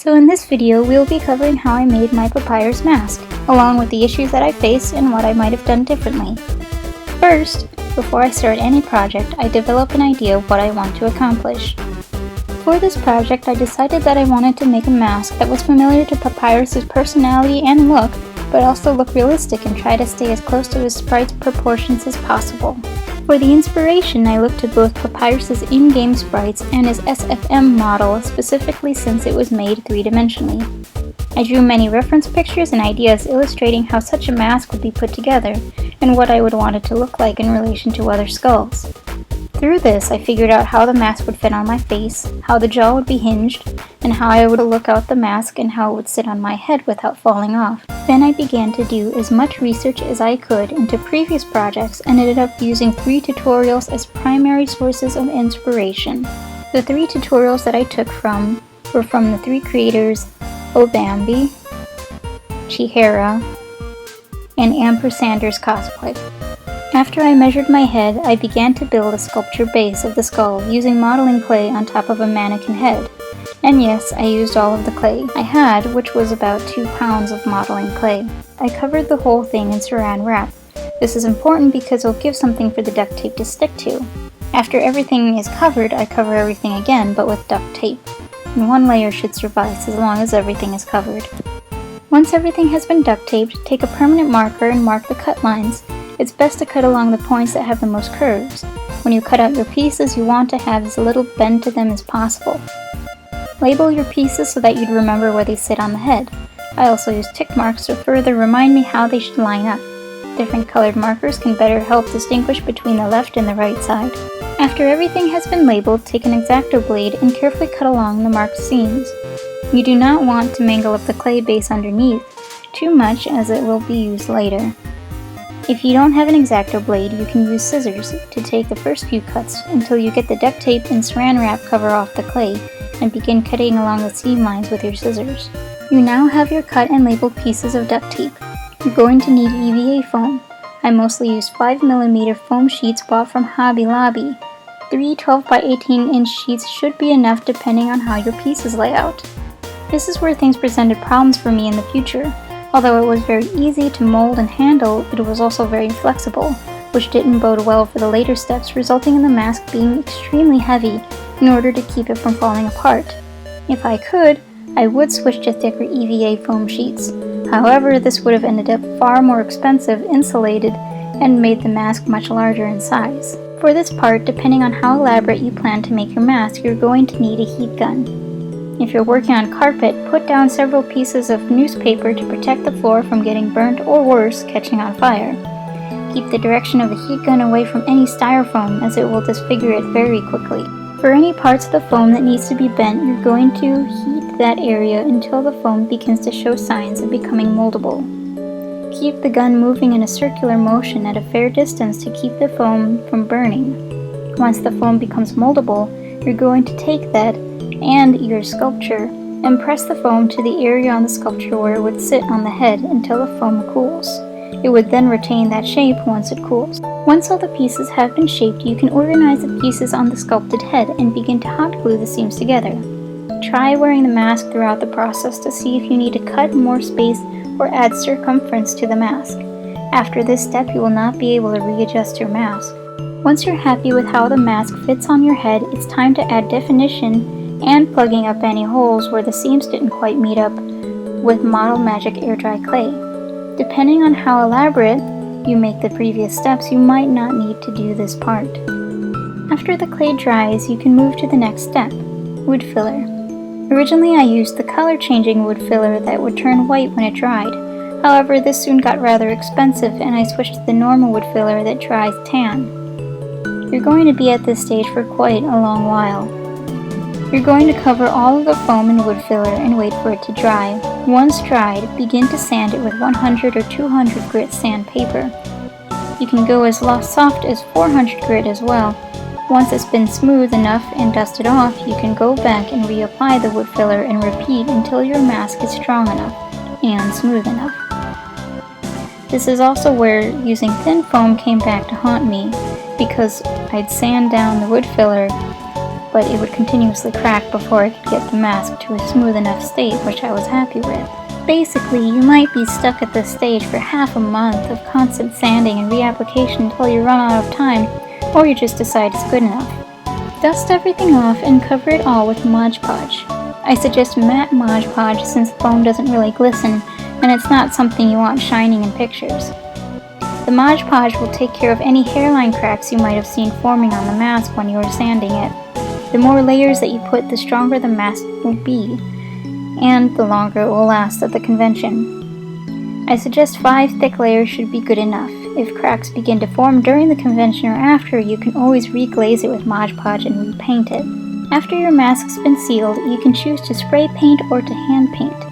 So in this video, we will be covering how I made my Papyrus mask, along with the issues that I faced and what I might have done differently. First, before I start any project, I develop an idea of what I want to accomplish. For this project, I decided that I wanted to make a mask that was familiar to Papyrus's personality and look, but also look realistic and try to stay as close to his sprite's proportions as possible. For the inspiration, I looked to both Papyrus's in-game sprites and his SFM model, specifically since it was made three-dimensionally. I drew many reference pictures and ideas illustrating how such a mask would be put together, and what I would want it to look like in relation to other skulls. Through this, I figured out how the mask would fit on my face, how the jaw would be hinged, and how I would look out the mask and how it would sit on my head without falling off. Then I began to do as much research as I could into previous projects and ended up using 3 tutorials as primary sources of inspiration. The 3 tutorials that I took from were from the 3 creators Ohbamby, Chiherah, and Ampersanders cosplay. After I measured my head, I began to build a sculpture base of the skull using modeling clay on top of a mannequin head. And yes, I used all of the clay I had, which was about 2 pounds of modeling clay. I covered the whole thing in saran wrap. This is important because it'll give something for the duct tape to stick to. After everything is covered, I cover everything again, but with duct tape. And 1 layer should suffice as long as everything is covered. Once everything has been duct taped, take a permanent marker and mark the cut lines. It's best to cut along the points that have the most curves. When you cut out your pieces, you want to have as little bend to them as possible. Label your pieces so that you'd remember where they sit on the head. I also use tick marks to further remind me how they should line up. Different colored markers can better help distinguish between the left and the right side. After everything has been labeled, take an X-Acto blade and carefully cut along the marked seams. You do not want to mangle up the clay base underneath too much, as it will be used later. If you don't have an X-Acto blade, you can use scissors to take the first few cuts until you get the duct tape and saran wrap cover off the clay, and begin cutting along the seam lines with your scissors. You now have your cut and labeled pieces of duct tape. You're going to need EVA foam. I mostly used 5mm foam sheets bought from Hobby Lobby. 3 12 by 18 inch sheets should be enough depending on how your pieces lay out. This is where things presented problems for me in the future. Although it was very easy to mold and handle, it was also very flexible, which didn't bode well for the later steps, resulting in the mask being extremely heavy in order to keep it from falling apart. If I could, I would switch to thicker EVA foam sheets. However, this would have ended up far more expensive, insulated, and made the mask much larger in size. For this part, depending on how elaborate you plan to make your mask, you're going to need a heat gun. If you're working on carpet, put down several pieces of newspaper to protect the floor from getting burnt or worse, catching on fire. Keep the direction of the heat gun away from any styrofoam, as it will disfigure it very quickly. For any parts of the foam that needs to be bent, you're going to heat that area until the foam begins to show signs of becoming moldable. Keep the gun moving in a circular motion at a fair distance to keep the foam from burning. Once the foam becomes moldable, you're going to take that and your sculpture and press the foam to the area on the sculpture where it would sit on the head until the foam cools. It would then retain that shape once it cools. Once all the pieces have been shaped, you can organize the pieces on the sculpted head and begin to hot glue the seams together. Try wearing the mask throughout the process to see if you need to cut more space or add circumference to the mask. After this step, you will not be able to readjust your mask. Once you're happy with how the mask fits on your head, it's time to add definition and plugging up any holes where the seams didn't quite meet up with Model Magic Air Dry Clay. Depending on how elaborate you make the previous steps, you might not need to do this part. After the clay dries, you can move to the next step, wood filler. Originally I used the color changing wood filler that would turn white when it dried. However, this soon got rather expensive and I switched to the normal wood filler that dries tan. You're going to be at this stage for quite a long while. You're going to cover all of the foam in wood filler and wait for it to dry. Once dried, begin to sand it with 100 or 200 grit sandpaper. You can go as soft as 400 grit as well. Once it's been smooth enough and dusted off, you can go back and reapply the wood filler and repeat until your mask is strong enough and smooth enough. This is also where using thin foam came back to haunt me, because I'd sand down the wood filler but it would continuously crack before I could get the mask to a smooth enough state, which I was happy with. Basically, you might be stuck at this stage for half a month of constant sanding and reapplication until you run out of time, or you just decide it's good enough. Dust everything off and cover it all with Mod Podge. I suggest matte Mod Podge since the foam doesn't really glisten, and it's not something you want shining in pictures. The Mod Podge will take care of any hairline cracks you might have seen forming on the mask when you were sanding it. The more layers that you put, the stronger the mask will be, and the longer it will last at the convention. I suggest 5 thick layers should be good enough. If cracks begin to form during the convention or after, you can always reglaze it with Mod Podge and repaint it. After your mask's been sealed, you can choose to spray paint or to hand paint.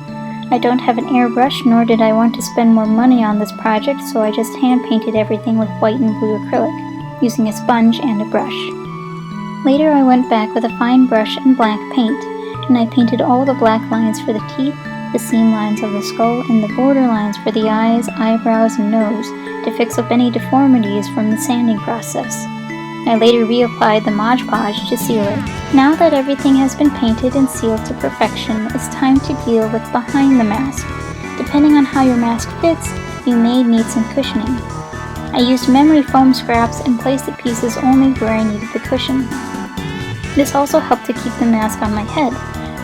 I don't have an airbrush, nor did I want to spend more money on this project, so I just hand painted everything with white and blue acrylic, using a sponge and a brush. Later I went back with a fine brush and blank paint, and I painted all the black lines for the teeth, the seam lines of the skull, and the border lines for the eyes, eyebrows, and nose to fix up any deformities from the sanding process. I later reapplied the Mod Podge to seal it. Now that everything has been painted and sealed to perfection, it's time to deal with behind the mask. Depending on how your mask fits, you may need some cushioning. I used memory foam scraps and placed the pieces only where I needed the cushion. This also helped to keep the mask on my head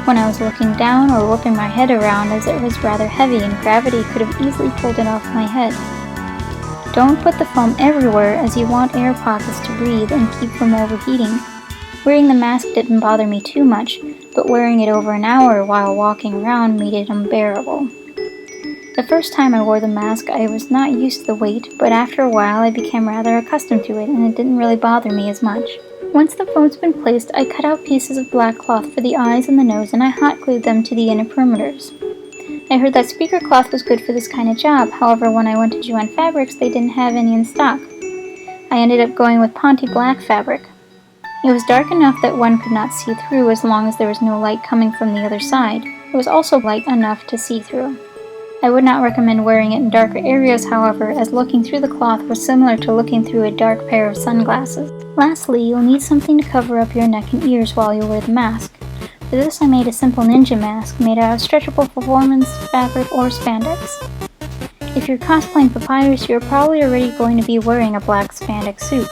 when I was looking down or whipping my head around, as it was rather heavy and gravity could have easily pulled it off my head. Don't put the foam everywhere, as you want air pockets to breathe and keep from overheating. Wearing the mask didn't bother me too much, but wearing it over an hour while walking around made it unbearable. The first time I wore the mask, I was not used to the weight, but after a while I became rather accustomed to it and it didn't really bother me as much. Once the foam's been placed, I cut out pieces of black cloth for the eyes and the nose and I hot glued them to the inner perimeters. I heard that speaker cloth was good for this kind of job, however when I went to Joann Fabrics they didn't have any in stock. I ended up going with Ponte black fabric. It was dark enough that one could not see through as long as there was no light coming from the other side. It was also light enough to see through. I would not recommend wearing it in darker areas, however, as looking through the cloth was similar to looking through a dark pair of sunglasses. Lastly, you'll need something to cover up your neck and ears while you wear the mask. For this I made a simple ninja mask made out of stretchable performance fabric or spandex. If you're cosplaying Papyrus, you're probably already going to be wearing a black spandex suit.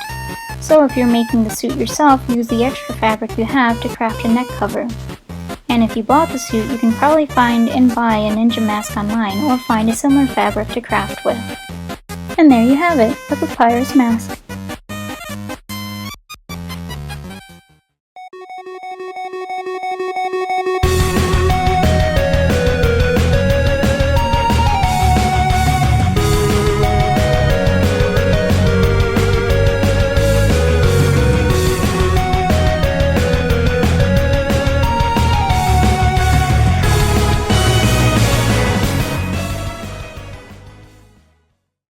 So if you're making the suit yourself, use the extra fabric you have to craft a neck cover. And if you bought the suit, you can probably find and buy a ninja mask online or find a similar fabric to craft with. And there you have it, the Papyrus mask.